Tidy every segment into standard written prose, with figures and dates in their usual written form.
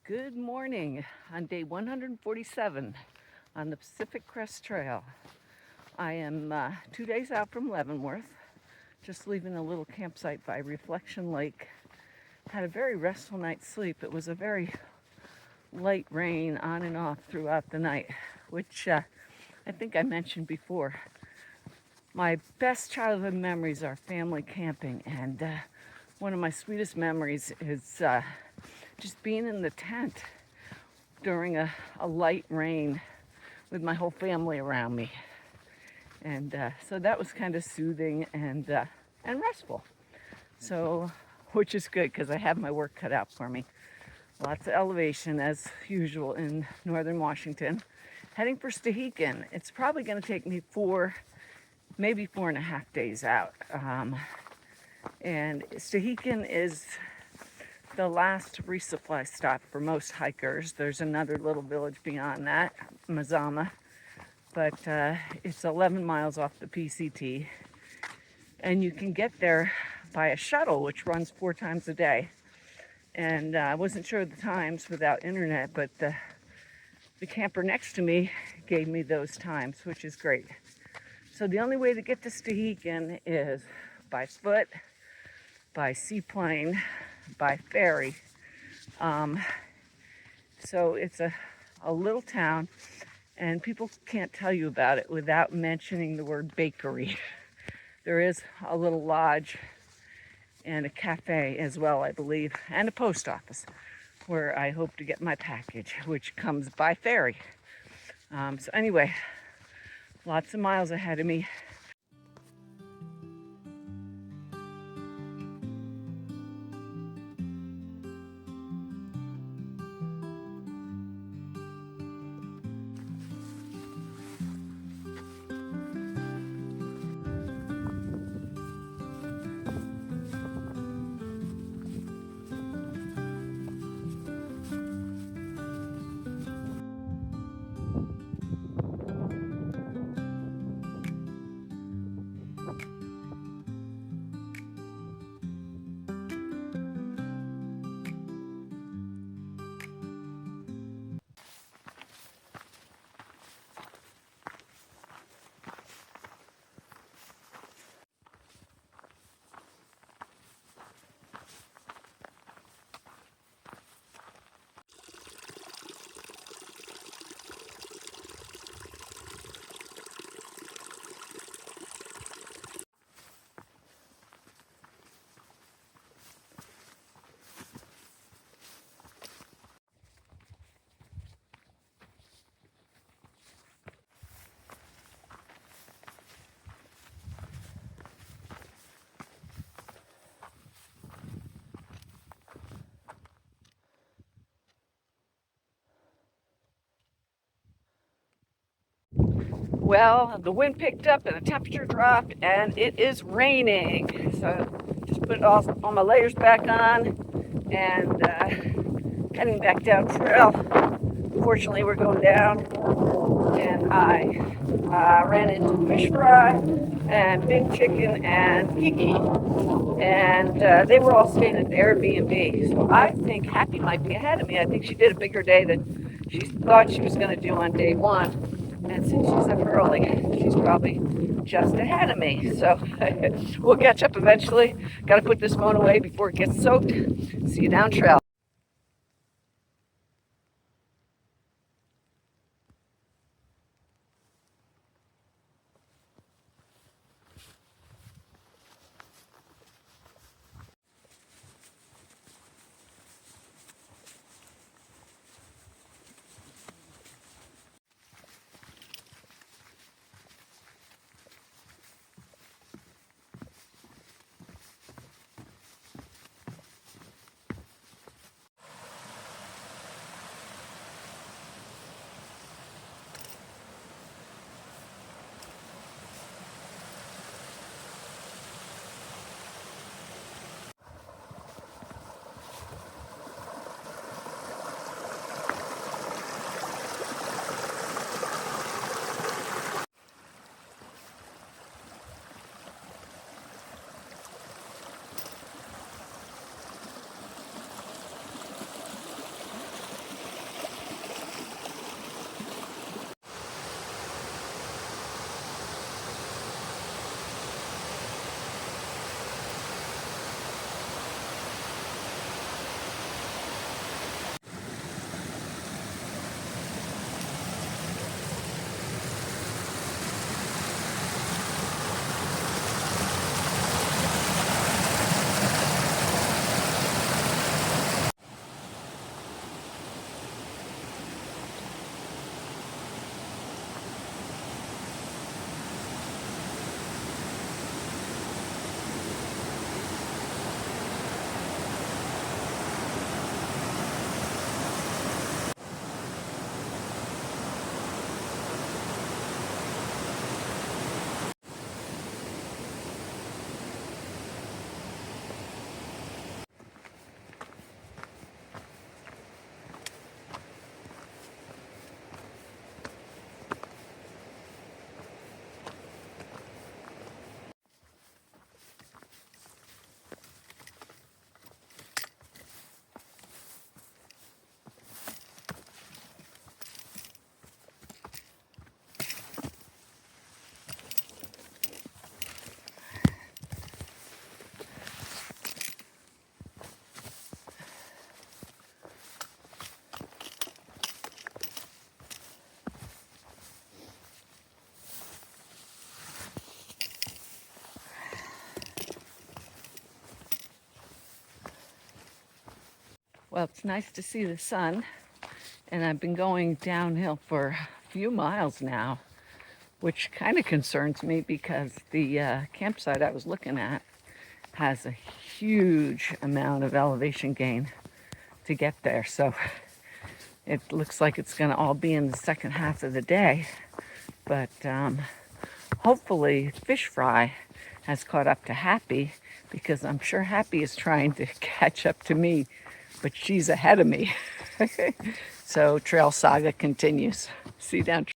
Good morning on day 147 on the Pacific Crest Trail. I am 2 days out from Leavenworth, just leaving a little campsite by Reflection Lake. Had a very restful night's sleep. It was a very light rain on and off throughout the night, which I think I mentioned before. My best childhood memories are family camping, and one of my sweetest memories is just being in the tent during a light rain with my whole family around me. And so that was kind of soothing and restful. So, which is good because I have my work cut out for me. Lots of elevation as usual in northern Washington. Heading for Stehekin. It's probably going to take me maybe 4.5 days out. And Stehekin is the last resupply stop for most hikers. There's another little village beyond that, Mazama, but it's 11 miles off the PCT, and you can get there by a shuttle which runs 4 times a day. And I wasn't sure of the times without internet, but the camper next to me gave me those times, which is great. So the only way to get to Stehekin is by foot, by seaplane, by ferry. So it's a little town, and people can't tell you about it without mentioning the word bakery. There is a little lodge and a cafe as well, I believe, and a post office where I hope to get my package, which comes by ferry. So anyway, lots of miles ahead of me. Well, the wind picked up and the temperature dropped, and it is raining. So just put all my layers back on and heading back down trail. Fortunately, we're going down, and I ran into fish fry and big chicken and Kiki, and they were all staying at the Airbnb. So I think Happy might be ahead of me. I think she did a bigger day than she thought she was going to do on day one. And since she's up early, she's probably just ahead of me. So we'll catch up eventually. Got to put this phone away before it gets soaked. See you down trail. Well, it's nice to see the sun, and I've been going downhill for a few miles now, which kind of concerns me because the campsite I was looking at has a huge amount of elevation gain to get there. So it looks like it's going to all be in the second half of the day. But hopefully Fish Fry has caught up to Happy, because I'm sure Happy is trying to catch up to me, but she's ahead of me. So Trail Saga continues. See you down.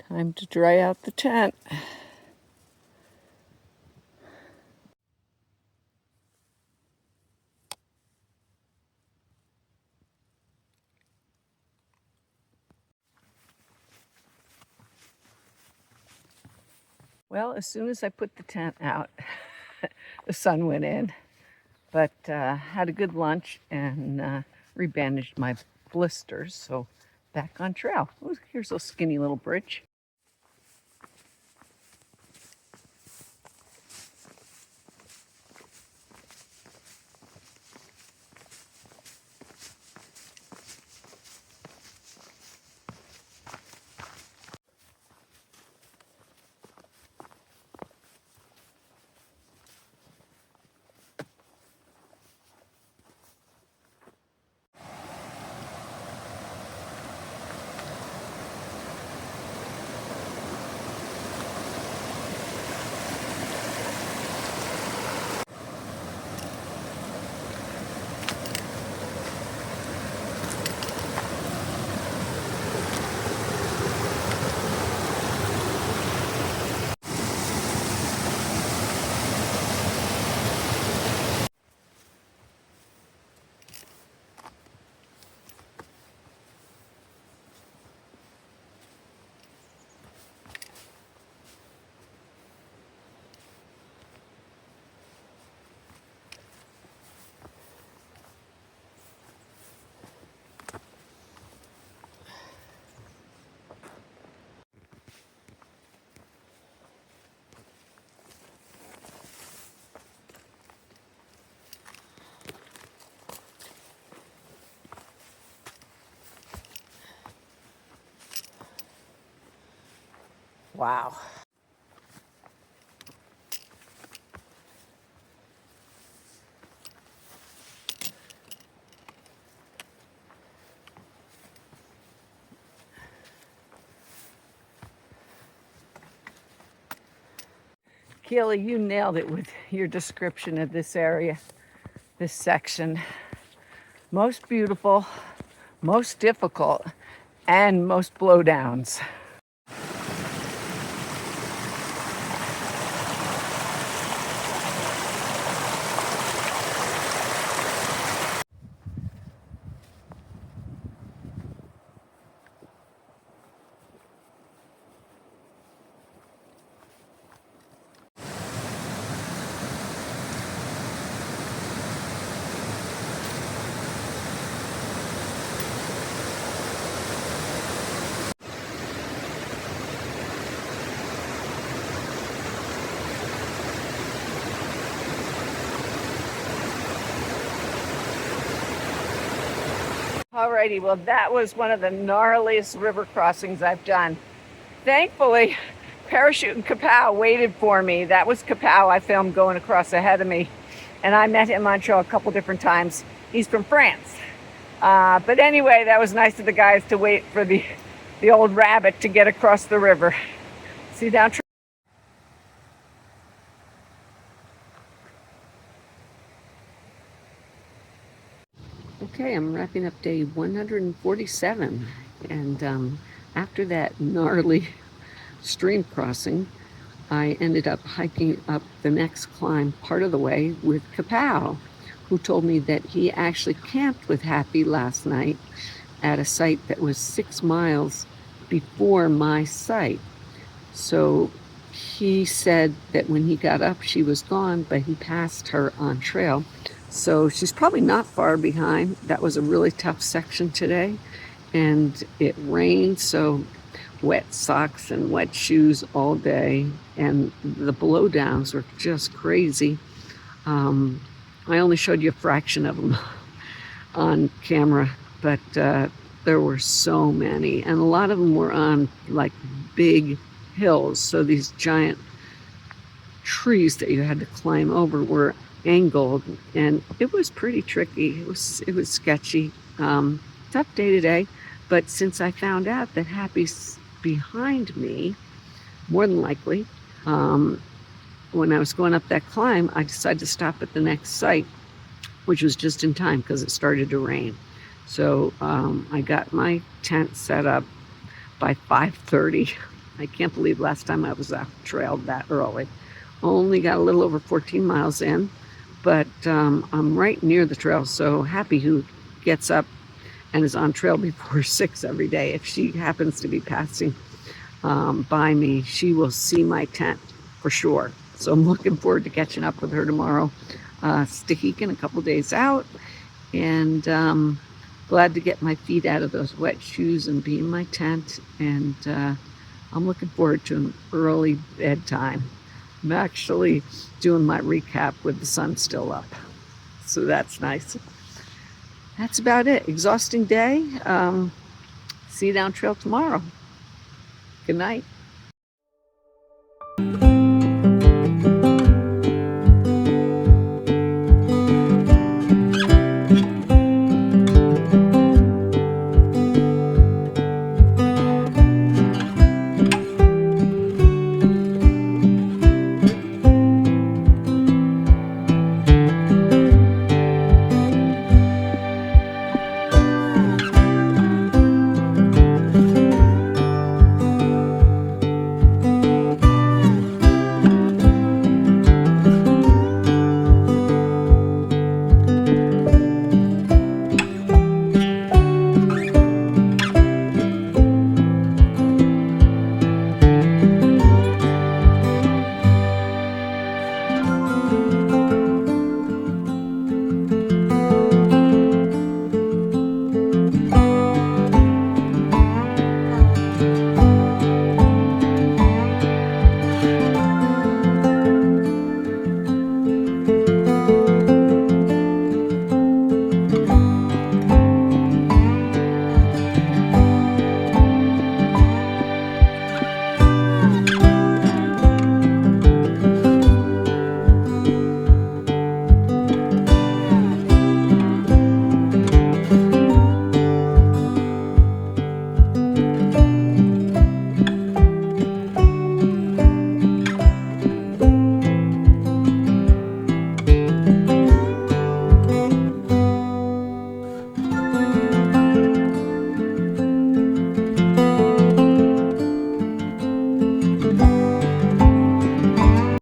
Time to dry out the tent. Well, as soon as I put the tent out, the sun went in. But had a good lunch and rebandaged my blisters, so back on trail. Ooh, here's a skinny little bridge. Wow. Keely, you nailed it with your description of this area, this section. Most beautiful, most difficult, and most blowdowns. Alrighty, well that was one of the gnarliest river crossings I've done. Thankfully, Parachute and Kapow waited for me. That was Kapow I filmed going across ahead of me. And I met him on trail a couple different times. He's from France. But anyway, that was nice of the guys to wait for the old rabbit to get across the river. See you down. Okay, I'm wrapping up day 147, and after that gnarly stream crossing, I ended up hiking up the next climb part of the way with Kapow, who told me that he actually camped with Happy last night at a site that was 6 miles before my site. So he said that when he got up, she was gone, but he passed her on trail. So she's probably not far behind. That was a really tough section today, and it rained, so wet socks and wet shoes all day, and the blowdowns were just crazy. I only showed you a fraction of them on camera, but there were so many, and a lot of them were on like big hills, so these giant trees that you had to climb over were angled, and it was pretty tricky. It was sketchy. Tough day today, but since I found out that Happy's behind me, more than likely, when I was going up that climb, I decided to stop at the next site, which was just in time because it started to rain. So I got my tent set up by 5:30. I can't believe last time I was off trail that early. Only got a little over 14 miles in, but I'm right near the trail, so Happy, who gets up and is on trail before 6 every day, if she happens to be passing by me, she will see my tent for sure. So I'm looking forward to catching up with her tomorrow. Stehekin a couple days out, and glad to get my feet out of those wet shoes and be in my tent, and I'm looking forward to an early bedtime. I'm actually doing my recap with the sun still up, so that's nice. That's about it. Exhausting day. See you down trail tomorrow. Good night.